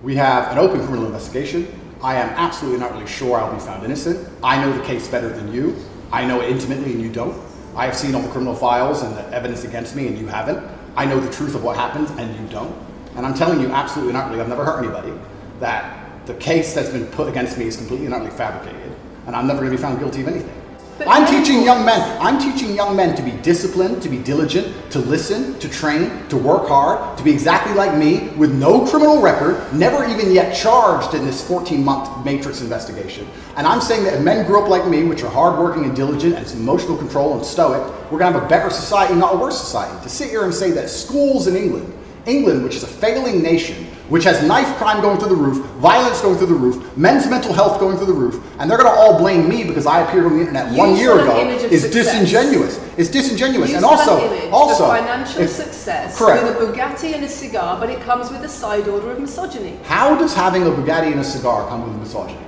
We have an open criminal investigation. I am absolutely and utterly sure I'll be found innocent. I know the case better than you. I know it intimately and you don't. I have seen all the criminal files and the evidence against me and you haven't. I know the truth of what happened and you don't. And I'm telling you absolutely and utterly, I've never hurt anybody, that the case that's been put against me is completely and utterly fabricated, and I'm never going to be found guilty of anything. I'm teaching young men to be disciplined, to be diligent, to listen, to train, to work hard, to be exactly like me, with no criminal record, never even yet charged in this 14-month Matrix investigation. And I'm saying that if men grew up like me, which are hardworking and diligent and emotional control and stoic, we're going to have a better society, not a worse society. To sit here and say that schools in England, which is a failing nation, which has knife crime going through the roof, violence going through the roof, men's mental health going through the roof, and they're going to all blame me because I appeared on the internet 1 year ago, is disingenuous. It's disingenuous. And also, the financial success correct. With a Bugatti and a cigar, but it comes with a side order of misogyny. How does having a Bugatti and a cigar come with misogyny?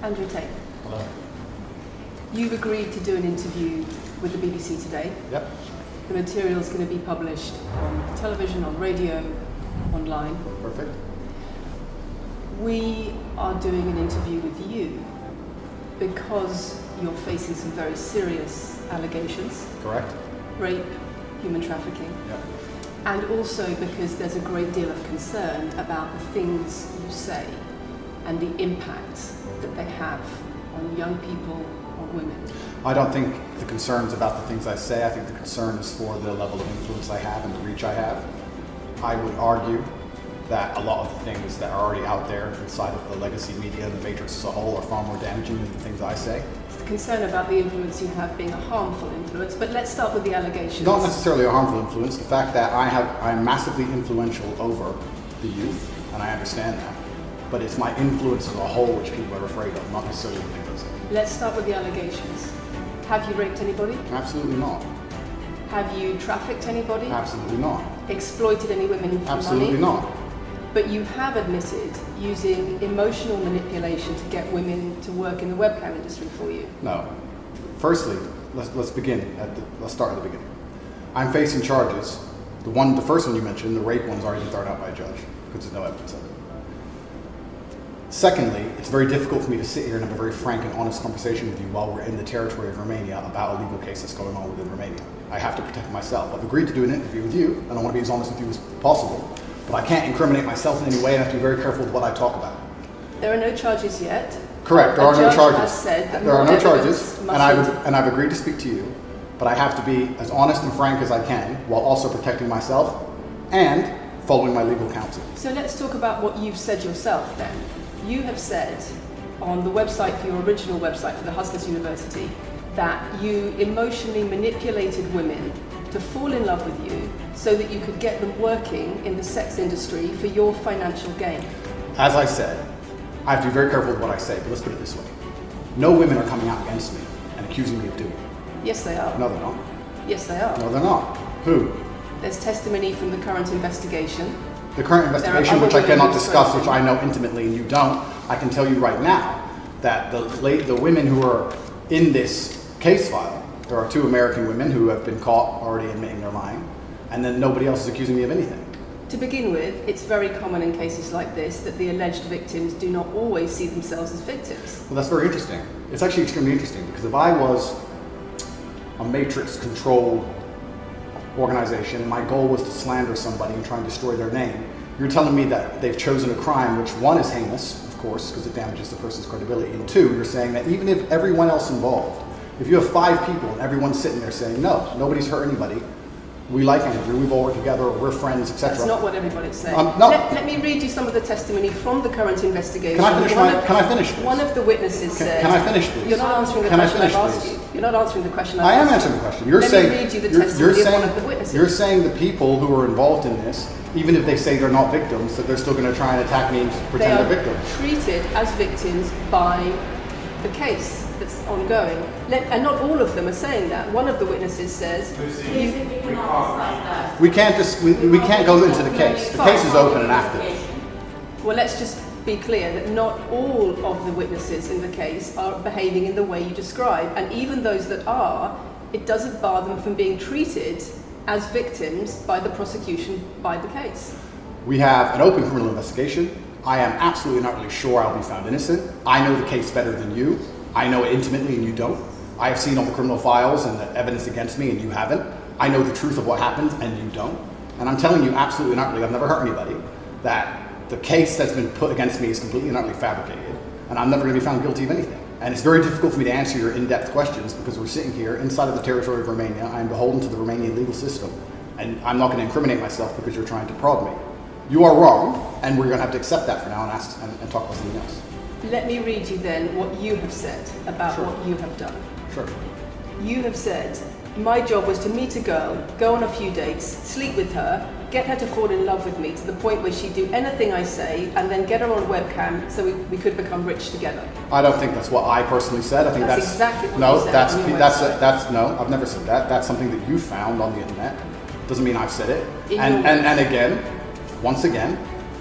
Andrew Tate. Hello. You've agreed to do an interview with the BBC today. Yep. The material is going to be published on television, on radio, online. Perfect. We are doing an interview with you because you're facing some very serious allegations. Correct. Rape, human trafficking. Yep. And also because there's a great deal of concern about the things you say and the impact that they have on young people, on women. I don't think the concern's about the things I say. I think the concern is for the level of influence I have and the reach I have. I would argue that a lot of the things that are already out there inside of the legacy media and the Matrix as a whole are far more damaging than the things I say. It's the concern about the influence you have being a harmful influence, but let's start with the allegations. Not necessarily a harmful influence. The fact that I'm massively influential over the youth, and I understand that. But it's my influence as a whole which people are afraid of, not necessarily the things I say. Let's start with the allegations. Have you raped anybody? Absolutely not. Have you trafficked anybody? Absolutely not. Exploited any women for money? Absolutely not. But you have admitted using emotional manipulation to get women to work in the webcam industry for you. No. Firstly, let's start at the beginning. I'm facing charges. The first one you mentioned, the rape one's already been thrown out by a judge because there's no evidence of it. Secondly, it's very difficult for me to sit here and have a very frank and honest conversation with you while we're in the territory of Romania about a legal case that's going on within Romania. I have to protect myself. I've agreed to do an interview with you, and I want to be as honest with you as possible, but I can't incriminate myself in any way, and I have to be very careful with what I talk about. There are no charges yet. Correct, there are no charges. Has said that there are no charges, and I've agreed to speak to you, but I have to be as honest and frank as I can while also protecting myself and following my legal counsel. So let's talk about what you've said yourself then. You have said on the website, for your original website for the Hustlers University, that you emotionally manipulated women to fall in love with you so that you could get them working in the sex industry for your financial gain. As I said, I have to be very careful with what I say, but let's put it this way. No women are coming out against me and accusing me of doing it. Yes, they are. No, they're not. Yes, they are. No, they're not. Who? There's testimony from the current investigation. The current investigation, which I cannot discuss, which I know intimately and you don't, I can tell you right now that the women who are in this case file, there are 2 American women who have been caught already admitting they're lying, and then nobody else is accusing me of anything. To begin with, it's very common in cases like this that the alleged victims do not always see themselves as victims. Well, that's very interesting. It's actually extremely interesting because if I was a matrix-controlled organization and my goal was to slander somebody and try and destroy their name, you're telling me that they've chosen a crime which, 1, is heinous, of course, because it damages the person's credibility, and 2, you're saying that even if everyone else involved, if you have 5 people and everyone's sitting there saying, no, nobody's hurt anybody, we like Andrew, we've all worked together, we're friends, etc. That's not what everybody's saying. No. Let me read you some of the testimony from the current investigation. Can I finish this? One of the witnesses said... Can I finish, please? You're not answering the question I've asked you. You're not answering the question I've asked you. I am answering the question. Let me read you the testimony of one of the witnesses. You're saying the people who are involved in this, even if they say they're not victims, that they're still going to try and attack me and pretend they're victims. They are treated as victims by the case ongoing. And not all of them are saying that. One of the witnesses says, We can't go into the case. The case is open and active. well, let's just be clear that not all of the witnesses in the case are behaving in the way you describe. And even those that are, it doesn't bar them from being treated as victims by the prosecution, by the case. We have an open criminal investigation. I am absolutely and utterly sure I'll be found innocent. I know the case better than you. I know it intimately and you don't. I have seen all the criminal files and the evidence against me and you haven't. I know the truth of what happened and you don't. And I'm telling you absolutely and utterly, I've never hurt anybody, that the case that's been put against me is completely and utterly fabricated. And I'm never going to be found guilty of anything. And it's very difficult for me to answer your in-depth questions because we're sitting here inside of the territory of Romania. I am beholden to the Romanian legal system. And I'm not going to incriminate myself because you're trying to prod me. You are wrong, and we're going to have to accept that for now and talk about something else. Let me read you then what you have said about what you have done. Sure. You have said, my job was to meet a girl, go on a few dates, sleep with her, get her to fall in love with me to the point where she'd do anything I say, and then get her on webcam so we could become rich together. I don't think that's what I personally said. I think that's exactly what no, you said. That's no. I've never said that. That's something that you found on the internet. Doesn't mean I've said it. And again, once again,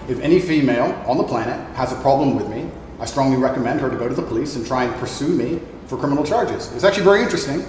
if any female on the planet has a problem with me, I strongly recommend her to go to the police and try and pursue me for criminal charges. It's actually very interesting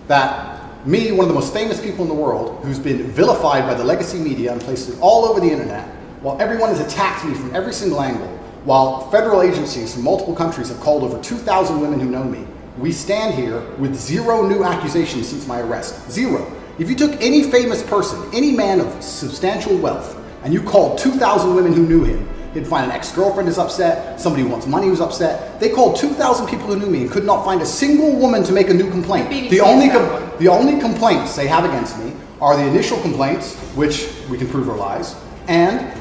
that me, one of the most famous people in the world, who's been vilified by the legacy media and places all over the internet, while everyone has attacked me from every single angle, while federal agencies from multiple countries have called over 2,000 women who know me, we stand here with 0 new accusations since my arrest. 0. If you took any famous person, any man of substantial wealth, and you called 2,000 women who knew him, he'd find an ex-girlfriend is upset, somebody who wants money who's upset. They called 2,000 people who knew me and could not find a single woman to make a new complaint. The only complaints they have against me are the initial complaints, which we can prove are lies, and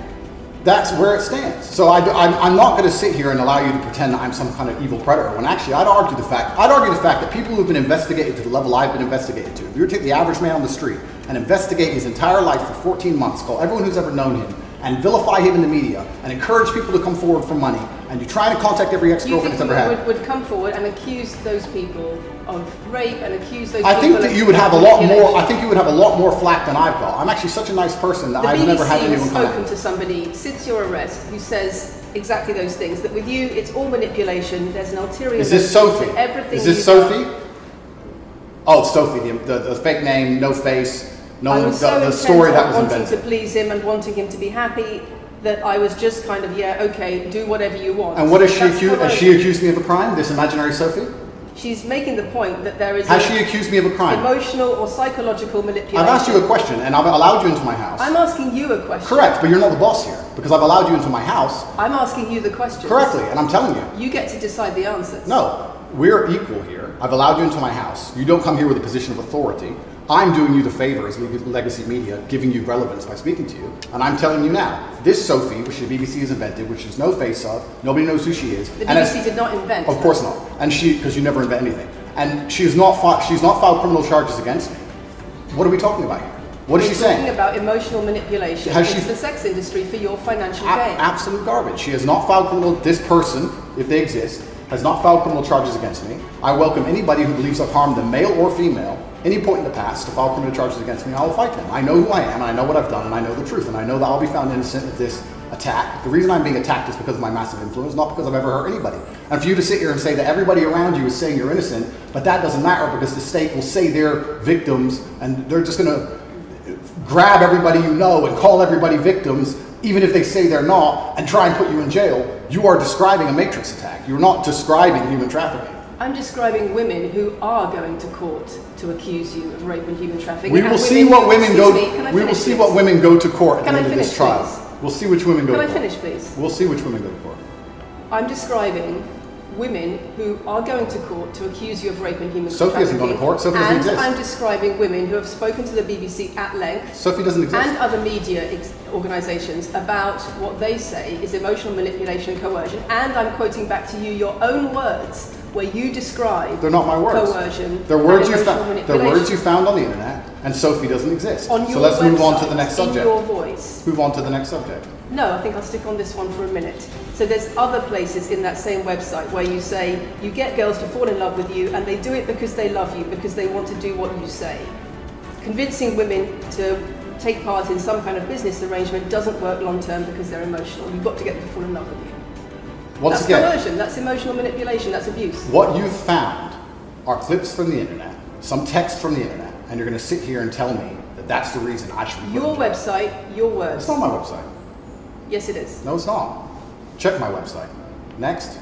that's where it stands. So I'm not going to sit here and allow you to pretend that I'm some kind of evil predator, when actually I'd argue the fact that people who've been investigated to the level I've been investigated to, if you were to take the average man on the street and investigate his entire life for 14 months, call everyone who's ever known him, and vilify him in the media, and encourage people to come forward for money, and you try to contact every ex-girlfriend he's ever had. Would come forward and accuse those people of rape and accuse those people I think that you would have a lot more. I think you would have a lot more flack than I've got. I'm actually such a nice person that I've never had anyone come. The BBC has spoken to somebody since your arrest who says exactly those things. That with you, it's all manipulation. There's an ulterior. Is this Sophie? Everything. Is this Sophie? Oh, it's Sophie. The fake name, no face. No, the story that was invented. Wanting to please him and wanting him to be happy, that I was just kind of, yeah, okay, do whatever you want. And what is she accused? Has she accused me of a crime? This imaginary Sophie? She's making the point that there is. Has she accused me of a crime? Emotional or psychological manipulation. I've asked you a question, and I've allowed you into my house. I'm asking you a question. Correct, but you're not the boss here because I've allowed you into my house. I'm asking you the question. Correctly, and I'm telling you. You get to decide the answers. No, we're equal here. I've allowed you into my house. You don't come here with a position of authority. I'm doing you the favor as legacy media, giving you relevance by speaking to you. And I'm telling you now, this Sophie, which the BBC has invented, which there's no face of, nobody knows who she is. The BBC did not invent. Of course not. And because you never invent anything. And she's not filed criminal charges against me. What are we talking about here? What is she saying? Talking about emotional manipulation into the sex industry for your financial gain. Absolute garbage. She has not filed this person, if they exist, has not filed criminal charges against me. I welcome anybody who believes I've harmed them, male or female, any point in the past to file criminal charges against me. I will fight them. I know who I am, and I know what I've done, and I know the truth, and I know that I'll be found innocent of this attack. The reason I'm being attacked is because of my massive influence, not because I've ever hurt anybody. And for you to sit here and say that everybody around you is saying you're innocent, but that doesn't matter because the state will say they're victims, and they're just going to grab everybody you know and call everybody victims, even if they say they're not, and try and put you in jail. You are describing a matrix attack. You're not describing human trafficking. I'm describing women who are going to court to accuse you of rape and human trafficking. We will see what women go. We will see what women go to court at the end of this trial. We'll see which women go to court. Can I finish, please? We'll see which women go to court. I'm describing women who are going to court to accuse you of rape and human trafficking. Sophie hasn't gone to court. Sophie doesn't exist. And I'm describing women who have spoken to the BBC at length. Sophie doesn't exist. And other media organisations about what they say is emotional manipulation and coercion. And I'm quoting back to you your own words where you describe. They're not my words. Coercion. They're words you found. They're words you found on the internet. And Sophie doesn't exist. On your so let's website, move on to the next subject. In your voice. Move on to the next subject. No, I think I'll stick on this one for a minute. So there's other places in that same website where you say you get girls to fall in love with you and they do it because they love you, because they want to do what you say. Convincing women to take part in some kind of business arrangement doesn't work long term because they're emotional. You've got to get them to fall in love with you. Once That's again, coercion, that's emotional manipulation, that's abuse. what you've found are clips from the internet, some text from the internet, and you're going to sit here and tell me that that's the reason I should be put Your in jail. website, your words. It's not my website. Yes, it is. No, it's not. Check my website. Next.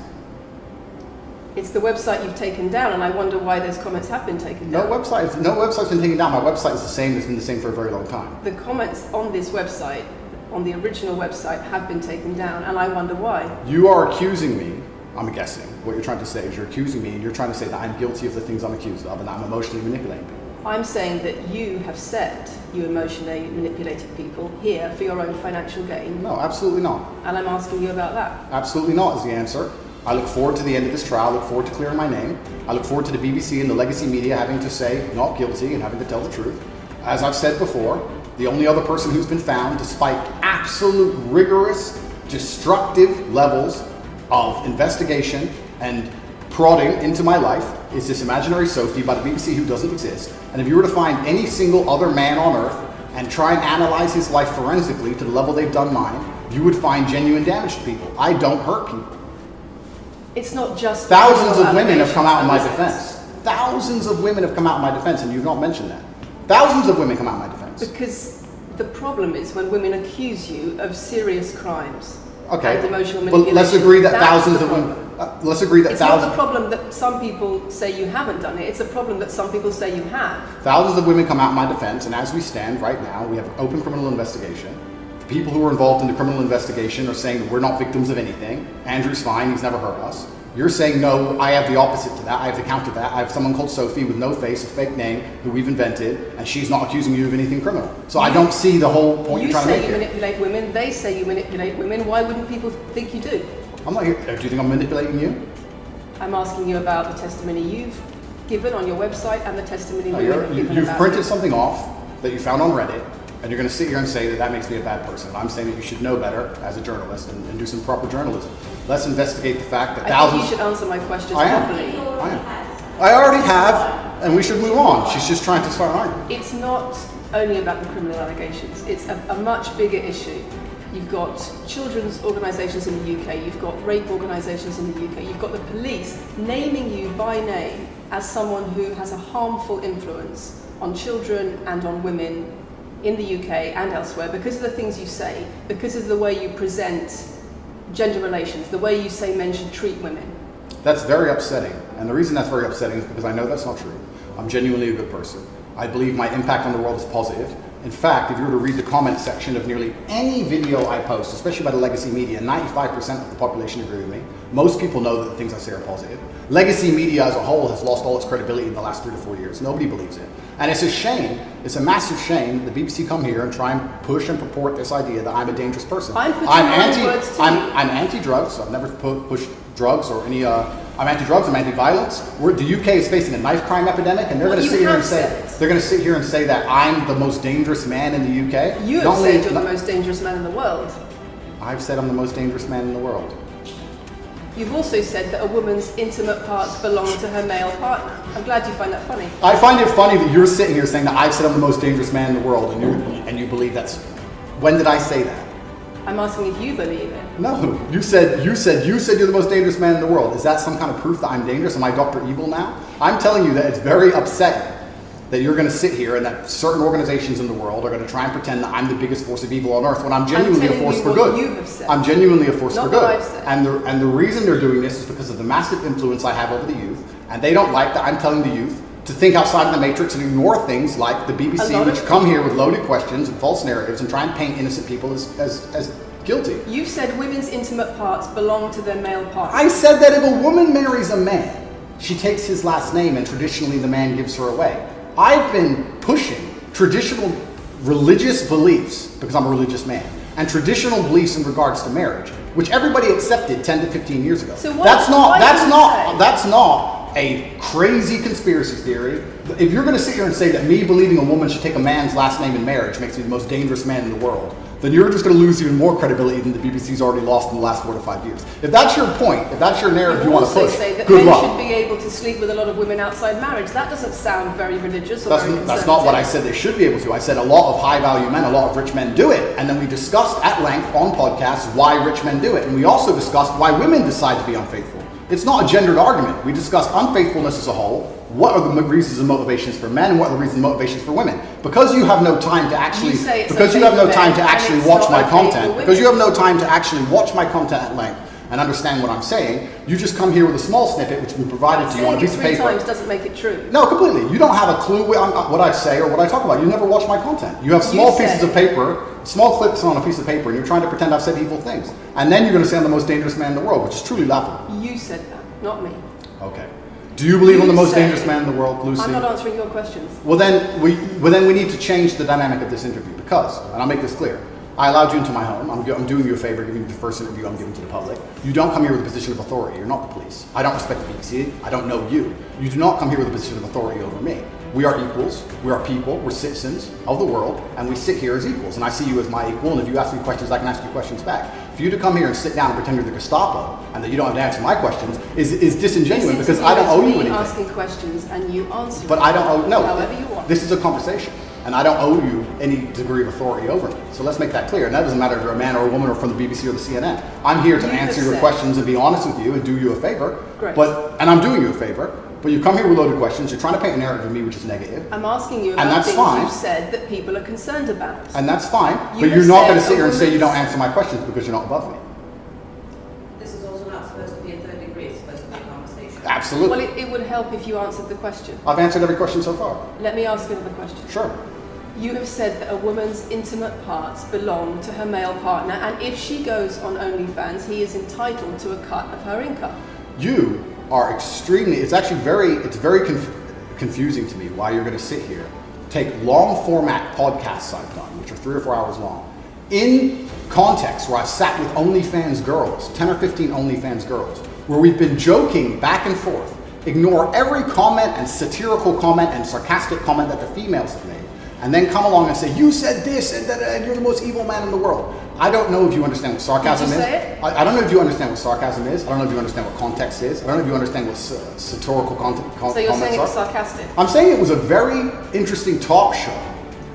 It's the website you've taken down, and I wonder why those comments have been taken down. No website's been taken down. My website is the same. It's been the same for a very long time. The comments on this website, on the original website, have been taken down, and I wonder why. You are accusing me, I'm guessing, what you're trying to say is you're accusing me and you're trying to say that I'm guilty of the things I'm accused of and that I'm emotionally manipulating people. I'm saying that you have said you emotionally manipulated people here for your own financial gain, No, absolutely not. and I'm asking you about that. Absolutely not is the answer. I look forward to the end of this trial. I look forward to clearing my name. I look forward to the BBC and the legacy media having to say not guilty and having to tell the truth. As I've said before, the only other person who's been found, despite absolute rigorous, destructive levels of investigation and prodding into my life, is this imaginary Sophie by the BBC who doesn't exist. And if you were to find any single other man on earth and try and analyze his life forensically to the level they've done mine, you would find genuine damage to people. I don't hurt people. It's not just Thousands of women have come out in my allegations, defense. Thousands of women have come out in my defense, and you've not mentioned that. Thousands of women come out in my defense. because the problem is when women accuse you of serious crimes Okay, and emotional but manipulation. let's agree that that's thousands the of women. problem. Let's agree that It's not the thousands. problem that some people say you haven't done it. It's a problem that some people say you have. Thousands of women come out in my defense, and as we stand right now, we have an open criminal investigation. The people who are involved in the criminal investigation are saying that we're not victims of anything. Andrew's fine, he's never hurt us. You're saying, no, I have the opposite to that. I have the counter to that. I have someone called Sophie with no face, a fake name, who we've invented, and she's not accusing you of anything criminal. So I don't see the whole point You you're trying to say make you here. manipulate women, they say you manipulate women. Why wouldn't people think you do? I'm not here. Do you think I'm manipulating you? I'm asking you about the testimony you've given on your website and the testimony No, women have given you've about printed you. something off that you found on Reddit, and you're going to sit here and say that that makes me a bad person. I'm saying that you should know better as a journalist and do some proper journalism. Let's investigate the fact that I thousands. think you should answer my questions I am. properly. I am. I already have, and we should move on. She's just trying to start an argument. It's not only about the criminal allegations. It's a much bigger issue. You've got children's organisations in the UK, you've got rape organisations in the UK, you've got the police naming you by name as someone who has a harmful influence on children and on women in the UK and elsewhere because of the things you say, because of the way you present gender relations, the way you say men should treat women. That's very upsetting. And the reason that's very upsetting is because I know that's not true. I'm genuinely a good person. I believe my impact on the world is positive. In fact, if you were to read the comment section of nearly any video I post, especially by the legacy media, 95% of the population agree with me. Most people know that the things I say are positive. Legacy media as a whole has lost all its credibility in the last 3 to 4 years. Nobody believes it. And it's a shame, it's a massive shame that the BBC come here and try and push and purport this idea that I'm a dangerous person. I'm putting my own words to you. I'm anti-drugs. I've never pushed drugs or any. I'm anti-drugs. I'm anti-violence. The UK is facing a knife crime epidemic, and they're Well, going to you sit here and have say said. they're going to sit here and say that I'm the most dangerous man in the UK. You Not have only- said you're the most dangerous man in the world. I've said I'm the most dangerous man in the world. You've also said that a woman's intimate parts belong to her male partner. I'm glad you find that funny. I find it funny that you're sitting here saying that I've said I'm the most dangerous man in the world, and you believe that's. When did I say that? I'm asking if you believe it. No, you said you're the most dangerous man in the world. Is that some kind of proof that I'm dangerous? Am I Dr. Evil now? I'm telling you that it's very upsetting that you're going to sit here and that certain organizations in the world are going to try and pretend that I'm the biggest force of evil on earth when I'm genuinely a telling force you for what good. you have said. I'm genuinely a force Not for good. what I've said. And the reason they're doing this is because of the massive influence I have over the youth, and they don't like that I'm telling the youth to think outside of the matrix and ignore things like the A BBC, lot which of come here with loaded questions and false narratives and try and paint innocent people as guilty. You've said women's intimate parts belong to their male partner. I said that if a woman marries a man, she takes his last name and traditionally the man gives her away. I've been pushing traditional religious beliefs, because I'm a religious man, and traditional beliefs in regards to marriage, which everybody accepted 10 to 15 years ago. So what- that's why do you say- not a crazy conspiracy theory. If you're going to sit here and say that me believing a woman should take a man's last name in marriage makes me the most dangerous man in the world, then you're just going to lose even more credibility than the BBC's already lost in the last 4 to 5 years. If that's your point, if that's your narrative you want to push, say that good men luck. should be able to sleep with a lot of women outside marriage. That doesn't sound very religious or very conservative. That's not what I said they should be able to. I said a lot of high-value men, a lot of rich men do it. And then we discussed at length on podcasts why rich men do it. And we also discussed why women decide to be unfaithful. It's not a gendered argument. We discussed unfaithfulness as a whole. What are the reasons and motivations for men, and what are the reasons and motivations for women? Because you have no time to actually, watch my content, because you have no time to actually watch my content at length and understand what I'm saying, you just come here with a small snippet which has been provided to you on a piece of paper. 3 times doesn't make it true. No, completely. You don't have a clue what I say or what I talk about. You never watch my content. You have small pieces of paper, small clips on a piece of paper, and you're trying to pretend I've said evil things. And then you're going to say I'm the most dangerous man in the world, which is truly laughable. You said that, not me. Okay. Do you believe I'm the most dangerous man in the world, Lucy? I'm not answering your questions. Well then we need to change the dynamic of this interview because, and I'll make this clear, I allowed you into my home. I'm doing you a favor, giving you the first interview I'm giving to the public. You don't come here with a position of authority. You're not the police. I don't respect the BBC. I don't know you. You do not come here with a position of authority over me. We are equals. We are people. We're citizens of the world, and we sit here as equals. And I see you as my equal. And if you ask me questions, I can ask you questions back. For you to come here and sit down and pretend you're the Gestapo and that you don't have to answer my questions is disingenuous because I don't owe you anything. Asking questions and you answer. But I don't owe however you want. This is a conversation. And I don't owe you any degree of authority over me. So let's make that clear. And that doesn't matter if you're a man or a woman or from the BBC or the CNN. I'm here to answer your questions and be honest with you and do you a favor. Great. And I'm doing you a favor. But you come here with loaded questions. You're trying to paint a narrative of me which is negative. I'm asking you about things you've said that people are concerned about. And that's fine. But you're not going to sit here and say you don't answer my questions because you're not above me. This is also not supposed to be a third degree. It's supposed to be a conversation. Absolutely. Well, it would help if you answered the question. I've answered every question so far. Let me ask another question. Sure. You have said that a woman's intimate parts belong to her male partner, and if she goes on OnlyFans, he is entitled to a cut of her income. You are extremely, it's very confusing to me why you're going to sit here, take long format podcasts I've done, which are 3 or 4 hours long, in context where I've sat with OnlyFans girls, 10 or 15 OnlyFans girls, where we've been joking back and forth, ignore every comment and satirical comment and sarcastic comment that the females have made, and then come along and say, you said this, and you're the most evil man in the world. I don't know if you understand what sarcasm is. I don't know if you understand what sarcasm is. I don't know if you understand what context is. I don't know if you understand what satirical comments are. So you're saying it was sarcastic? I'm saying it was a very interesting talk show.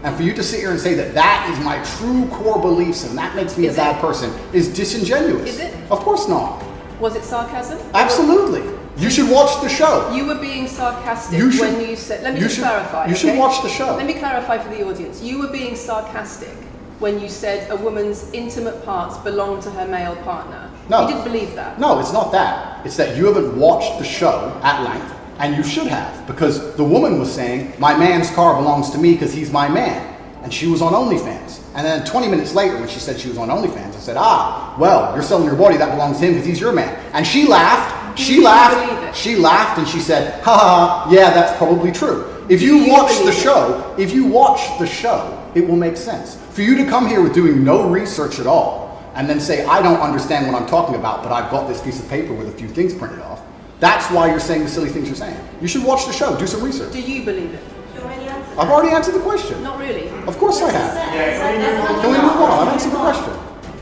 And for you to sit here and say that that is my true core beliefs and that makes me a bad person is disingenuous. Is it? Of course not. Was it sarcasm? Absolutely. You should watch the show. You were being sarcastic when you said... Let me just clarify. You should watch the show. Let me clarify for the audience. You were being sarcastic when you said a woman's intimate parts belong to her male partner. No. You didn't believe that. No, it's not that. It's that you haven't watched the show at length, and you should have, because the woman was saying, my man's car belongs to me because he's my man. And she was on OnlyFans. And then 20 minutes later, when she said she was on OnlyFans, I said, well, you're selling your body, that belongs to him because he's your man. And she laughed. She laughed and she said, yeah, that's probably true. If you watch the show, it will make sense. For you to come here with doing no research at all and then say, I don't understand what I'm talking about, but I've got this piece of paper with a few things printed off, that's why you're saying the silly things you're saying. You should watch the show, do some research. Do you believe it? I've already answered the question. Not really. Of course I have. Can we move on? I've answered the question.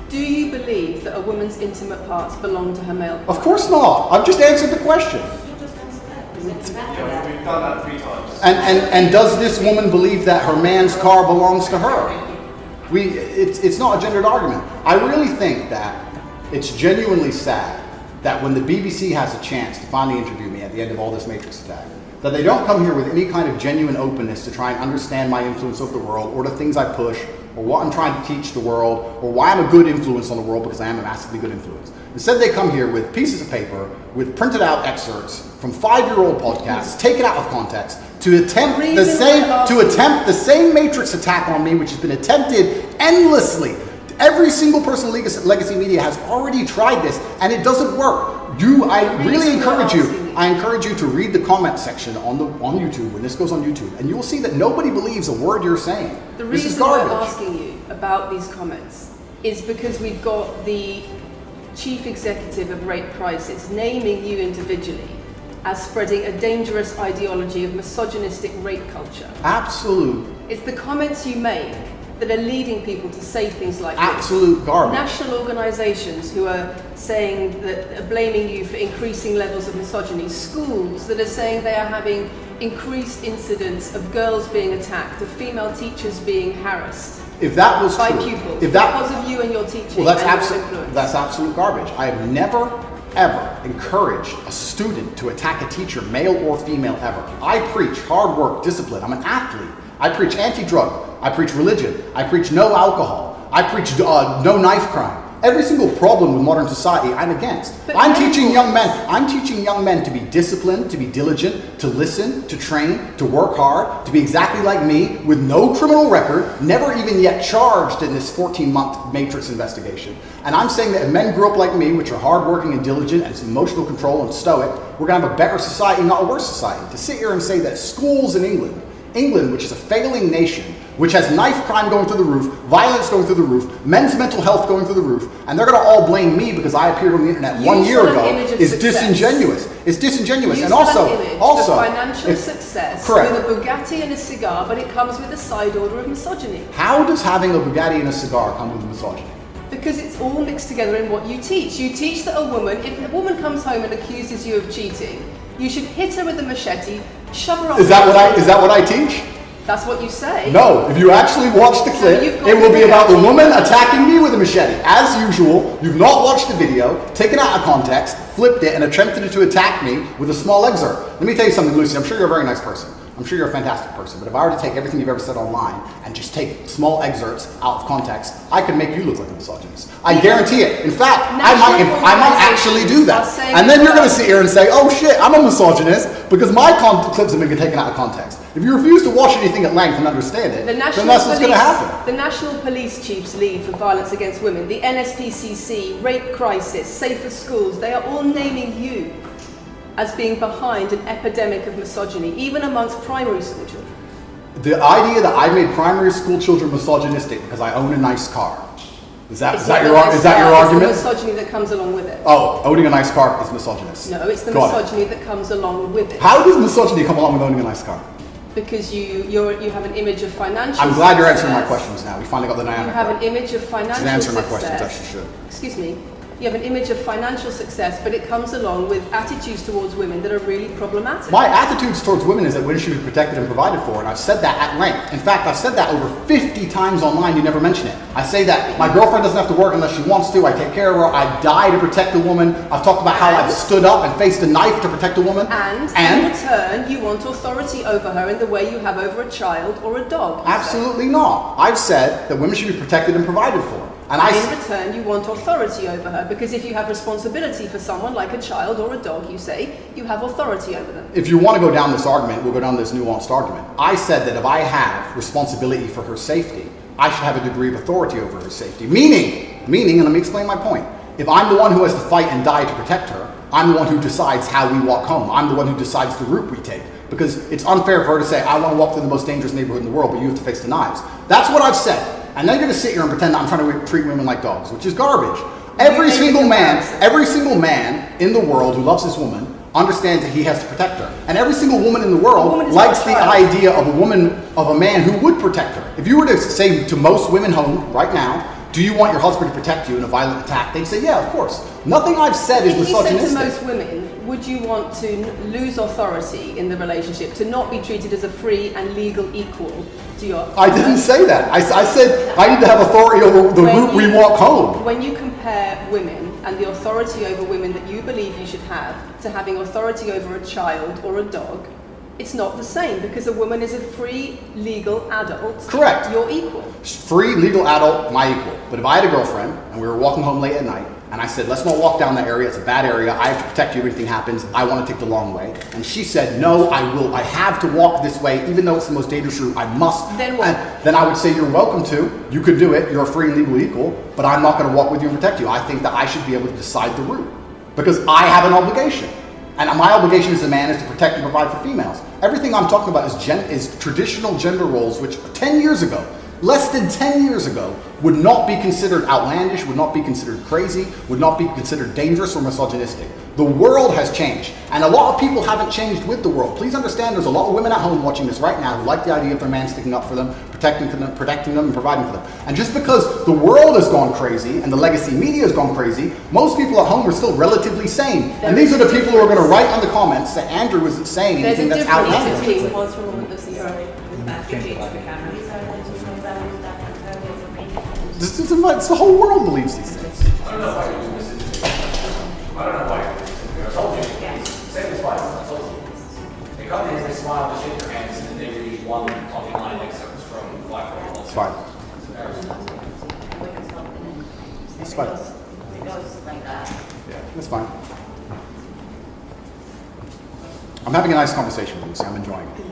Do you believe that a woman's intimate parts belong to her male partner? Of course not. I've just answered the question. We've done that 3 times. And does this woman believe that her man's car belongs to her? It's not a gendered argument. I really think that it's genuinely sad that when the BBC has a chance to finally interview me at the end of all this Matrix attack, that they don't come here with any kind of genuine openness to try and understand my influence over the world or the things I push or what I'm trying to teach the world or why I'm a good influence on the world, because I am a massively good influence. Instead, they come here with pieces of paper with printed out excerpts from 5-year-old podcasts, taken out of context, to attempt the same Matrix attack on me, which has been attempted endlessly. Every single person in Legacy Media has already tried this, and it doesn't work. I really encourage you. I encourage you to read the comment section on YouTube when this goes on YouTube, and you will see that nobody believes a word you're saying. The This is reason we're garbage. asking you about these comments is because we've got the chief executive of Rape Crisis naming you individually as spreading a dangerous ideology of misogynistic rape culture. Absolute. It's the comments you make that are leading people to say things like Absolute garbage. National organisations who are saying that, are blaming you for increasing levels of misogyny. Schools that are saying they are having increased incidents of girls being attacked, of female teachers being harassed. If that was by true, pupils, if that, because of you and your teaching. well, and that's absolute garbage. I have never, ever encouraged a student to attack a teacher, male or female, ever. I preach hard work, discipline. I'm an athlete. I preach anti-drug. I preach religion. I preach no alcohol. I preach no knife crime. Every single problem with modern society, I'm against. I'm teaching young men to be disciplined, to be diligent, to listen, to train, to work hard, to be exactly like me, with no criminal record, never even yet charged in this 14-month Matrix investigation. And I'm saying that if men grew up like me, which are hardworking and diligent and some emotional control and stoic, we're gonna have a better society, not a worse society. To sit here and say that schools in England, which is a failing nation, which has knife crime going through the roof, violence going through the roof, men's mental health going through the roof, and they're going to all blame me because I appeared on the internet 1 year ago, is disingenuous. It's disingenuous. And also, financial success correct. With a Bugatti and a cigar, but it comes with a side order of misogyny. How does having a Bugatti and a cigar come with misogyny? Because it's all mixed together in what you teach. You teach that a woman, if a woman comes home and accuses you of cheating, you should hit her with a machete, shove her off. Is that what I teach? That's what you say. No, if you actually watch the clip, it will be about the woman attacking me with a machete. As usual, you've not watched the video, taken it out of context, flipped it, and attempted to attack me with a small excerpt. Let me tell you something, Lucy. I'm sure you're a very nice person. I'm sure you're a fantastic person. But if I were to take everything you've ever said online and just take small excerpts out of context, I could make you look like a misogynist. I guarantee it. In fact, I might actually do that. And then you're going to sit here and say, oh shit, I'm a misogynist because my clips have been taken out of context. If you refuse to watch anything at length and understand it, then that's what's going to happen. The National Police Chiefs League for Violence Against Women, the NSPCC, Rape Crisis, Safer Schools, they are all naming you as being behind an epidemic of misogyny, even amongst primary school children. The idea that I made primary school children misogynistic because I own a nice car. Is that your argument? It's the misogyny that comes along with it. Oh, owning a nice car is misogynist. No, it's the misogyny that comes along with it. How does misogyny come along with owning a nice car? Because you have an image of financial I'm glad you're answering my questions now. We finally got the dynamic. You have an image of financial success. She's answering my success. questions, as she should. Excuse me. You have an image of financial success, but it comes along with attitudes towards women that are really problematic. My attitudes towards women is that women should be protected and provided for, and I've said that at length. In fact, I've said that over 50 times online, you never mention it. I say that my girlfriend doesn't have to work unless she wants to, I take care of her, I die to protect a woman. I've talked about how I've stood up and faced a knife to protect a woman. And in return, you want authority over her in the way you have over a child or a dog. Absolutely not. I've said that women should be protected and provided for. And in return, you want authority over her, because if you have responsibility for someone like a child or a dog, you say, you have authority over them. If you want to go down this argument, we'll go down this nuanced argument. I said that if I have responsibility for her safety, I should have a degree of authority over her safety. Meaning, and let me explain my point. If I'm the one who has to fight and die to protect her, I'm the one who decides how we walk home. I'm the one who decides the route we take. Because it's unfair for her to say, I want to walk through the most dangerous neighborhood in the world, but you have to face the knives. That's what I've said. And then you're going to sit here and pretend that I'm trying to treat women like dogs, which is garbage. Every single man in the world who loves his woman understands that he has to protect her. And every single woman in the world likes the idea of a man who would protect her. If you were to say to most women home right now, do you want your husband to protect you in a violent attack? They'd say, yeah, of course. Nothing I've said is misogynistic. If you said to most women, would you want to lose authority in the relationship, to not be treated as a free and legal equal to your husband? I didn't say that. I said I need to have authority over the route we walk home. When you compare women and the authority over women that you believe you should have to having authority over a child or a dog, it's not the same, because a woman is a free, legal adult. Correct. You're equal. Free, legal adult, my equal. But if I had a girlfriend and we were walking home late at night, and I said, let's not walk down that area, it's a bad area, I have to protect you if anything happens, I want to take the long way. And she said, no, I have to walk this way, even though it's the most dangerous route, I must. Then what? Then I would say, you're welcome to, you could do it, you're a free and legal equal, but I'm not going to walk with you and protect you. I think that I should be able to decide the route, because I have an obligation. And my obligation as a man is to protect and provide for females. Everything I'm talking about is traditional gender roles, which 10 years ago, less than 10 years ago, would not be considered outlandish, would not be considered crazy, would not be considered dangerous or misogynistic. The world has changed, and a lot of people haven't changed with the world. Please understand there's a lot of women at home watching this right now who like the idea of their man sticking up for them, protecting them, and providing for them. And just because the world has gone crazy and the legacy media has gone crazy, most people at home are still relatively sane. And these are the people who are going to write on the comments that Andrew isn't saying anything that's outlandish. There's a difference between It's the whole world believes these things. I don't know why you're doing this. I don't know why you're doing this. I told you. Same as twice. I told you. They come in, they smile, they shake their hands, and then they read one fucking line excerpt from Black Hole. It's fine. It's fine. It goes like that. Yeah, that's fine. I'm having a nice conversation with Lucy. I'm enjoying it.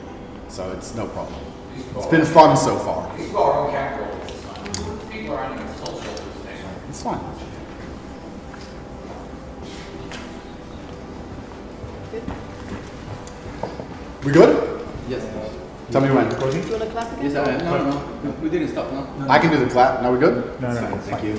So it's no problem. It's been fun so far. These people are on camera all this time. People are on against total shoulders. It's fine. We good? Yes. Tell me when. Do you want to clap again? Yes, no, we didn't stop, no? I can do the clap. Now we good? No, Thank you.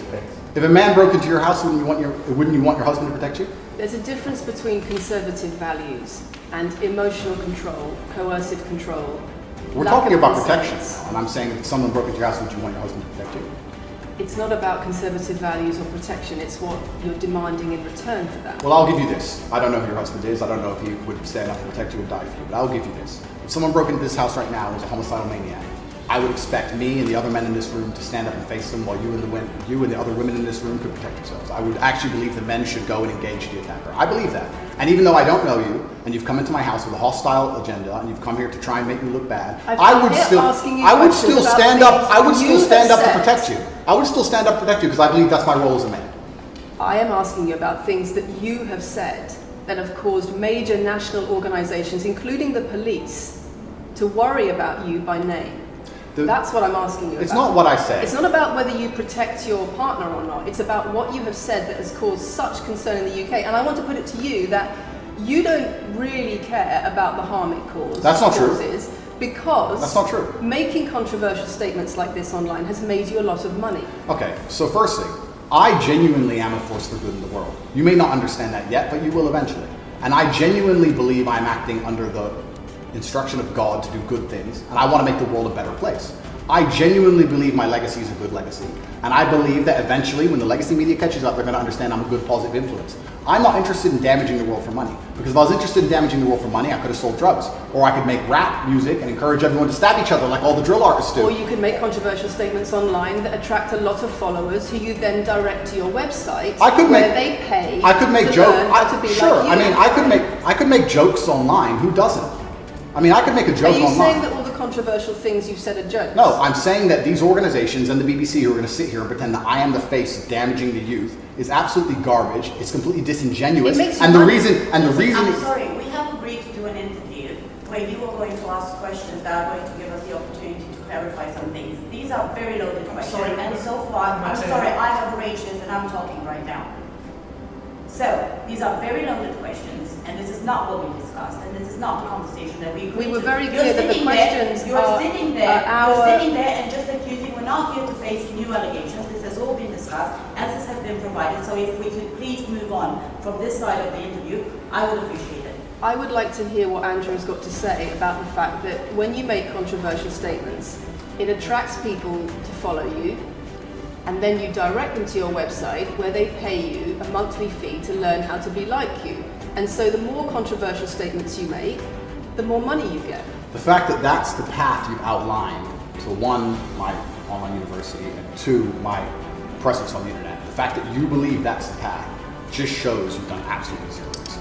If a man broke into your house, wouldn't you want your husband to protect you? There's a difference between conservative values and emotional control, coercive control. We're lack talking of about consent. protection. And I'm saying if someone broke into your house, would you want your husband to protect you? It's not about conservative values or protection, it's what you're demanding in return for that. Well, I'll give you this. I don't know who your husband is. I don't know if he would stand up and protect you or die for you. But I'll give you this. If someone broke into this house right now and was a homicidal maniac, I would expect me and the other men in this room to stand up and face them while you and the other women in this room could protect yourselves. I would actually believe that men should go and engage the attacker. I believe that. And even though I don't know you, and you've come into my house with a hostile agenda, and you've come here to try and make me look bad, I would still stand up to protect you. I would still stand up to protect you because I believe that's my role as a man. I am asking you about things that you have said that have caused major national organizations, including the police, to worry about you by name. That's what I'm asking you about. It's not what I say. It's not about whether you protect your partner or not. It's about what you have said that has caused such concern in the UK. And I want to put it to you that you don't really care about the harm it causes. That's not true. Because that's not true. Making controversial statements like this online has made you a lot of money. Okay, so first thing, I genuinely am a force for good in the world. You may not understand that yet, but you will eventually. And I genuinely believe I'm acting under the instruction of God to do good things, and I want to make the world a better place. I genuinely believe my legacy is a good legacy, and I believe that eventually when the legacy media catches up, they're going to understand I'm a good positive influence. I'm not interested in damaging the world for money, because if I was interested in damaging the world for money, I could have sold drugs, or I could make rap music and encourage everyone to stab each other like all the drill artists do. Or you could make controversial statements online that attract a lot of followers who you then direct to your website where they pay I could make to jokes. learn how to be Sure, like you. I could make jokes online. Who doesn't? I mean, I could make a joke online. Are you online. saying that all the controversial things you've said are jokes? No, I'm saying that these organizations and the BBC who are going to sit here and pretend that I am the face of damaging the youth is absolutely garbage. It's completely disingenuous. It makes and you the money. reason I'm sorry, we have agreed to do an interview where you are going to ask questions that are going to give us the opportunity to clarify some things. These are very loaded questions. sorry. And so far, I'm sorry, I have arranged this and I'm talking right now. So, these are very loaded questions, and this is not what we discussed, and this is not the conversation that we agreed to. We were very clear that the questions You're sitting there and just accusing, we're not here to face new allegations. This has all been discussed, answers have been provided, so if we could please move on from this side of the interview, I would appreciate it. I would like to hear what Andrew's got to say about the fact that when you make controversial statements, it attracts people to follow you, and then you direct them to your website where they pay you a monthly fee to learn how to be like you. And so the more controversial statements you make, the more money you get. The fact that that's the path you've outlined to one, my online university, and two, my presence on the internet, the fact that you believe that's the path just shows you've done absolutely zero research.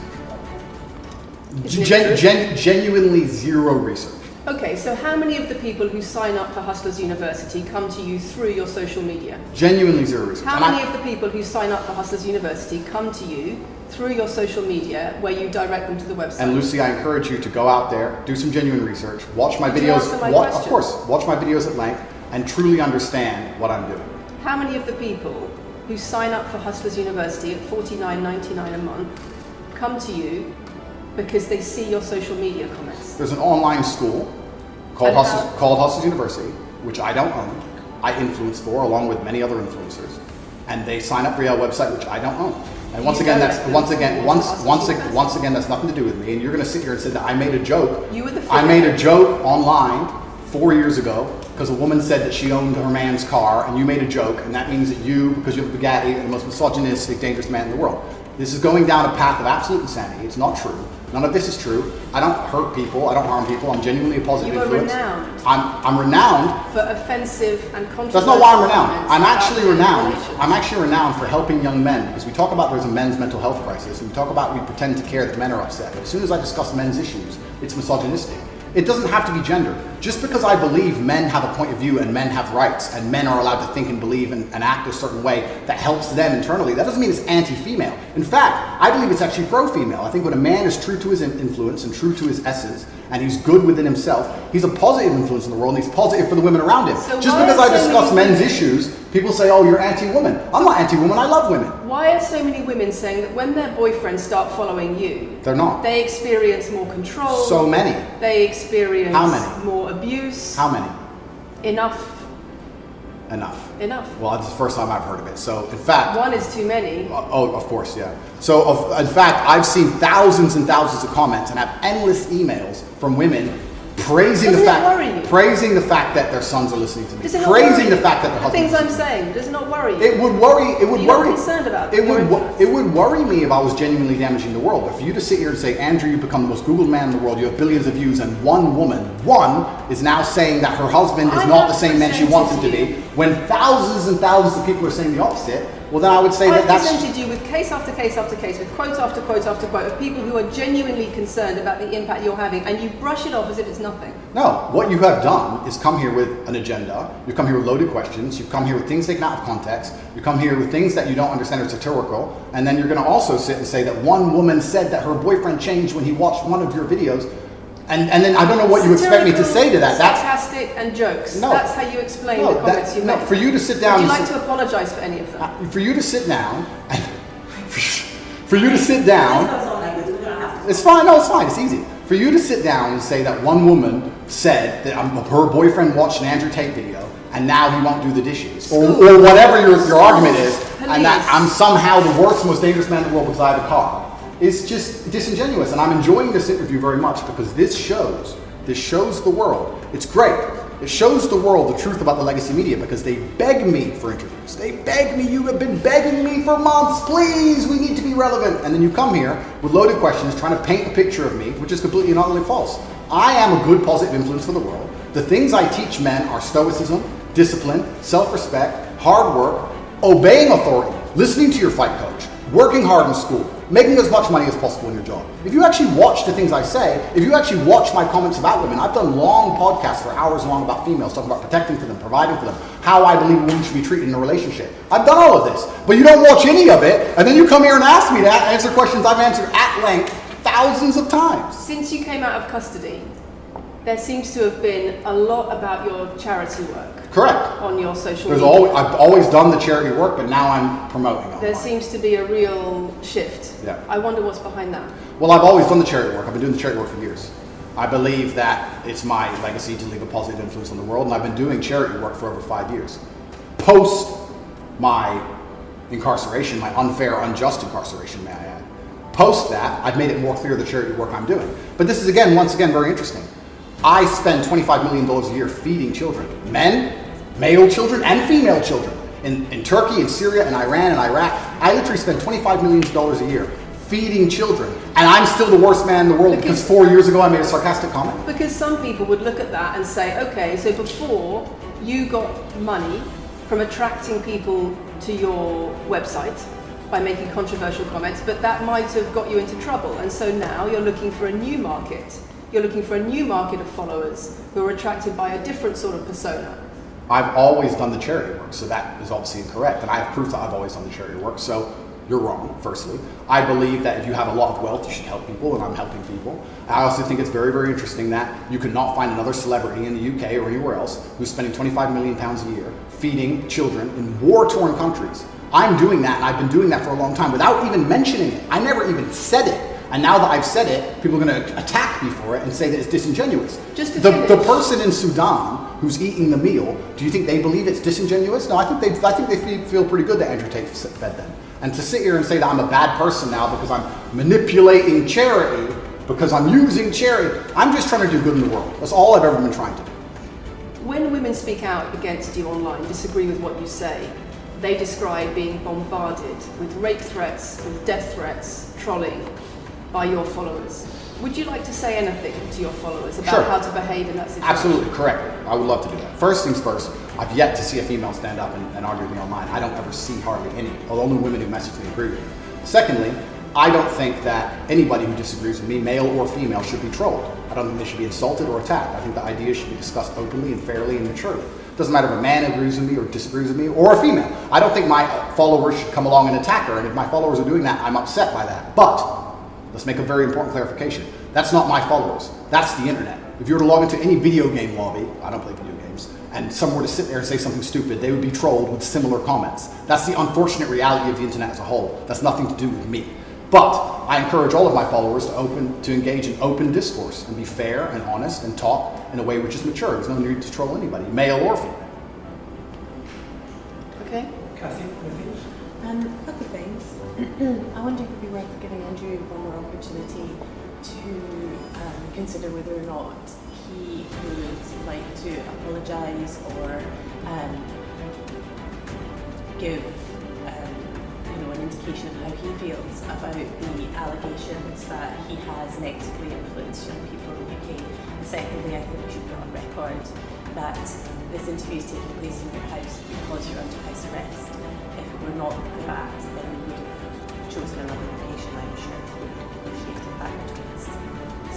Genuinely zero research. Okay, so how many of the people who sign up for Hustlers University come to you through your social media? Genuinely zero research. How many of the people who sign up for Hustlers University come to you through your social media where you direct them to the website? And Lucy, I encourage you to go out there, do some genuine research, watch my Did you videos, answer my of question? course, watch my videos at length, and truly understand what I'm doing. How many of the people who sign up for Hustlers University at $49.99 a month come to you because they see your social media comments? There's an online school called Hustlers University, which I don't own. I influence for, along with many other influencers. And they sign up for your website, which I don't own. And once again, that's nothing to do with me. And you're going to sit here and say that I made a joke. You were the I made a joke online 4 years ago because a woman said that she owned her man's car, and you made a joke, and that means that you, because you have Bugatti, are the most misogynistic, dangerous man in the world. This is going down a path of absolute insanity. It's not true. None of this is true. I don't hurt people. I don't harm people. I'm genuinely a positive influence. You are renowned. I'm renowned for offensive and controversial. That's not why I'm renowned. comments I'm about actually renowned. relations. I'm actually renowned for helping young men, because we talk about there's a men's mental health crisis, and we talk about we pretend to care that men are upset. But as soon as I discuss men's issues, it's misogynistic. It doesn't have to be gender. Just because I believe men have a point of view and men have rights and men are allowed to think and believe and act a certain way that helps them internally, that doesn't mean it's anti-female. In fact, I believe it's actually pro-female. I think when a man is true to his influence and true to his essence and he's good within himself, he's a positive influence in the world and he's positive for the women around him. So just why because are I so discuss many men's women- issues, people say, oh, you're anti-woman. I'm not anti-woman, I love women. Why are so many women saying that when their boyfriends start following you, They're not. they experience more control? So many. They experience How many? more abuse. How many? Enough. Enough. Enough. Well, this is the first time I've heard of it. So, in fact, One is too many. oh, of course, yeah. So, in fact, I've seen thousands and thousands of comments and have endless emails from women praising Doesn't the it fact, worry you? praising the fact that their sons are listening to me, Does it not praising worry the you? fact that their The things husbands. I'm saying, does it not worry you? It would worry. It would You're not worry. concerned about it your would. influence? It would worry me if I was genuinely damaging the world. But for you to sit here and say, Andrew, you become the most Googled man in the world. You have billions of views, and one woman, is now saying that her husband is I not have the same man she wants him to presented be. When thousands and thousands of people are saying the opposite, well, then I would say I've that that's. presented you with case after case after case, with quote after quote after quote of people who are genuinely concerned about the impact you're having, and you brush it off as if it's nothing. No, what you have done is come here with an agenda. You've come here with loaded questions. You've come here with things taken out of context. You come here with things that you don't understand are satirical. And then you're going to also sit and say that one woman said that her boyfriend changed when he watched one of your videos. And then I don't know what you expect me to say to that. That's sarcastic and jokes. No. That's how you explain the comments you make. for you to sit down. Would you and like to apologise for any of them? For you to sit down. For you to sit down. It's fine. No, it's fine. It's easy. For you to sit down and say that one woman said that her boyfriend watched an Andrew Tate video and now he won't do the dishes, or whatever your argument is, and that I'm somehow the worst, most dangerous man in the world because I have a car, is just disingenuous. And I'm enjoying this interview very much because this shows the world. It's great. It shows the world the truth about the legacy media because they beg me for interviews. They beg me, you have been begging me for months, please, we need to be relevant. And then you come here with loaded questions trying to paint a picture of me, which is completely and utterly false. I am a good positive influence for the world. The things I teach men are stoicism, discipline, self-respect, hard work, obeying authority, listening to your fight coach, working hard in school, making as much money as possible in your job. If you actually watch the things I say, if you actually watch my comments about women, I've done long podcasts for hours long about females, talking about protecting for them, providing for them, how I believe a woman should be treated in a relationship. I've done all of this, but you don't watch any of it, and then you come here and ask me to answer questions I've answered at length thousands of times. Since you came out of custody, there seems to have been a lot about your charity work. Correct. On your social There's media. I've always done the charity work, but now I'm promoting it. There seems to be a real shift. Yeah. I wonder what's behind that. Well, I've always done the charity work. I've been doing the charity work for years. I believe that it's my legacy to leave a positive influence on the world, and I've been doing charity work for over 5 years. Post my incarceration, my unfair, unjust incarceration, may I add. Post that, I've made it more clear the charity work I'm doing. But this is, once again, very interesting. I spend $25 million a year feeding children. Men, male children, and female children. In Turkey, in Syria, in Iran, and Iraq. I literally spend $25 million a year feeding children. And I'm still the worst man in the world because 4 years ago I made a sarcastic comment. Because some people would look at that and say, okay, so before you got money from attracting people to your website by making controversial comments, but that might have got you into trouble. And so now you're looking for a new market. You're looking for a new market of followers who are attracted by a different sort of persona. I've always done the charity work, so that is obviously incorrect. And I have proof that I've always done the charity work, so you're wrong, firstly. I believe that if you have a lot of wealth, you should help people, and I'm helping people. I also think it's very, very interesting that you could not find another celebrity in the UK or anywhere else who's spending £25 million a year feeding children in war-torn countries. I'm doing that, and I've been doing that for a long time without even mentioning it. I never even said it. And now that I've said it, people are going to attack me for it and say that it's disingenuous. The person in Sudan who's eating the meal, do you think they believe it's disingenuous? No, I think they feel pretty good that Andrew Tate fed them. And to sit here and say that I'm a bad person now because I'm manipulating charity, because I'm using charity, I'm just trying to do good in the world. That's all I've ever been trying to do. When women speak out against you online, disagree with what you say, they describe being bombarded with rape threats, with death threats, trolling by your followers. Would you like to say anything to your followers about Sure. how to behave in that situation? Absolutely, correct. I would love to do that. First things first, I've yet to see a female stand up and argue with me online. I don't ever see hardly any, only women who message me agree with me. Secondly, I don't think that anybody who disagrees with me, male or female, should be trolled. I don't think they should be insulted or attacked. I think the ideas should be discussed openly and fairly and maturely. It doesn't matter if a man agrees with me or disagrees with me, or a female. I don't think my followers should come along and attack her, and if my followers are doing that, I'm upset by that. But let's make a very important clarification. That's not my followers. That's the internet. If you were to log into any video game lobby, I don't play video games, and someone were to sit there and say something stupid, they would be trolled with similar comments. That's the unfortunate reality of the internet as a whole. That's nothing to do with me. But I encourage all of my followers to engage in open discourse and be fair and honest and talk in a way which is mature. There's no need to troll anybody, male or female. Okay. Kathy, A couple of things. I wonder if it would be worth giving Andrew one more opportunity to consider whether or not he would like to apologise or give an indication of how he feels about the allegations that he has negatively influenced young people in the UK. And secondly, I think we should put on record that this interview is taking place in your house because you're under house arrest. If it were not for that, then we would have chosen another location, I'm sure. We would have negotiated that between us.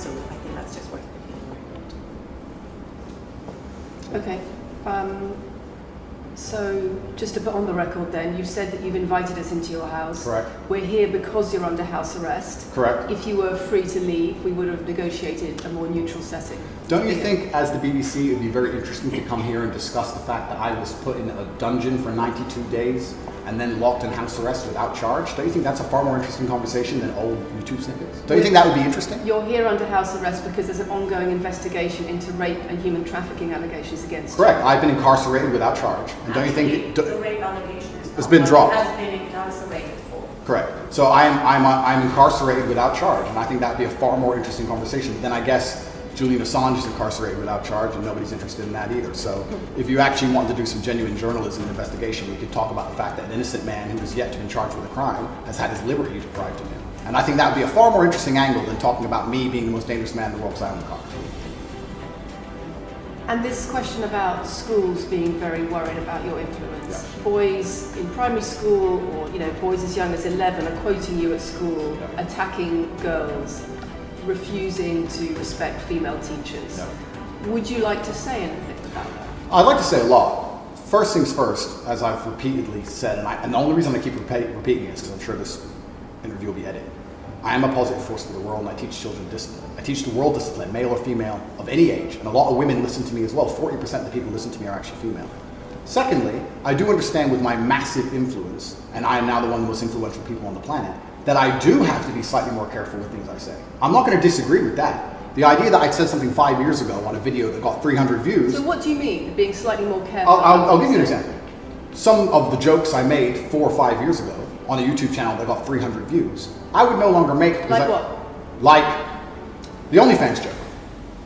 So I think that's just worth putting on record. Okay. So just to put on the record then, you've said that you've invited us into your house. Correct. We're here because you're under house arrest. Correct. If you were free to leave, we would have negotiated a more neutral setting. Don't you think, as the BBC, it would be very interesting to come here and discuss the fact that I was put in a dungeon for 92 days and then locked in house arrest without charge? Don't you think that's a far more interesting conversation than old YouTube snippets? Don't you think that would be interesting? You're here under house arrest because there's an ongoing investigation into rape and human trafficking allegations against Correct. I've been incarcerated without charge. And don't you think The rape allegation is It's been dropped. has been incarcerated for. Correct. So I'm incarcerated without charge, and I think that would be a far more interesting conversation than, I guess, Julian Assange is incarcerated without charge, and nobody's interested in that either. So if you actually want to do some genuine journalism investigation, we could talk about the fact that an innocent man who is yet to be charged with a crime has had his liberty deprived of him. And I think that would be a far more interesting angle than talking about me being the most dangerous man in the world because I own a car. And this question about schools being very worried about your influence. Yeah. Boys in primary school, or boys as young as 11 are quoting you at school, Yeah. attacking girls, refusing to respect female teachers. Yeah. Would you like to say anything about that? I'd like to say a lot. First things first, as I've repeatedly said, and the only reason I keep repeating it is because I'm sure this interview will be edited. I am a positive force for the world, and I teach children discipline. I teach the world discipline, male or female, of any age. And a lot of women listen to me as well. 40% of the people who listen to me are actually female. Secondly, I do understand with my massive influence, and I am now the one of the most influential people on the planet, that I do have to be slightly more careful with things I say. I'm not going to disagree with that. The idea that I said something 5 years ago on a video that got 300 views... So what do you mean, being slightly more careful? I'll give you an example. Some of the jokes I made 4 or 5 years ago on a YouTube channel that got 300 views, I would no longer make... Like what? Like the OnlyFans joke,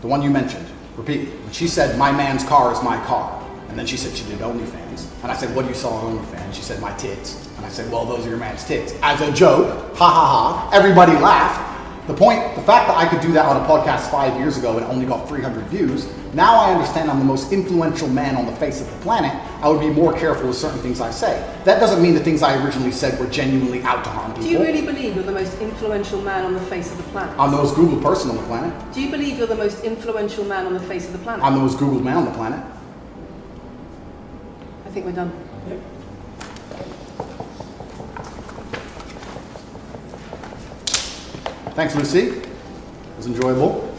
the one you mentioned, repeatedly. When she said, my man's car is my car. And then she said she did OnlyFans. And I said, what do you sell on OnlyFans? She said, my tits. And I said, well, those are your man's tits. As a joke, ha ha ha, everybody laughed. The fact that I could do that on a podcast 5 years ago and only got 300 views, now I understand I'm the most influential man on the face of the planet. I would be more careful with certain things I say. That doesn't mean the things I originally said were genuinely out to harm people. Do you really believe you're the most influential man on the face of the planet? I'm the most Googled person on the planet. Do you believe you're the most influential man on the face of the planet? I'm the most Googled man on the planet. I think we're done. Yep. Thanks, Lucy. It was enjoyable.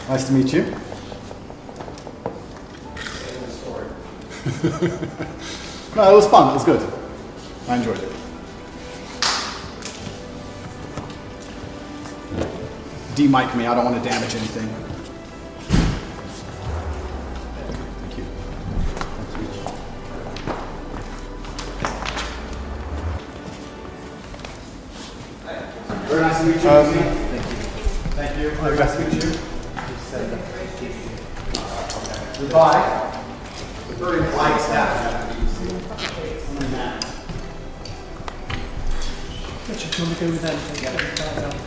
Nice to meet you. No, it was fun. It was good. I enjoyed it. De-mic me. I don't want to damage anything. Thank you. Nice to meet you. to meet you. Thank you. Nice to meet you. Goodbye. The very polite staff. Richard, do you want to go with them?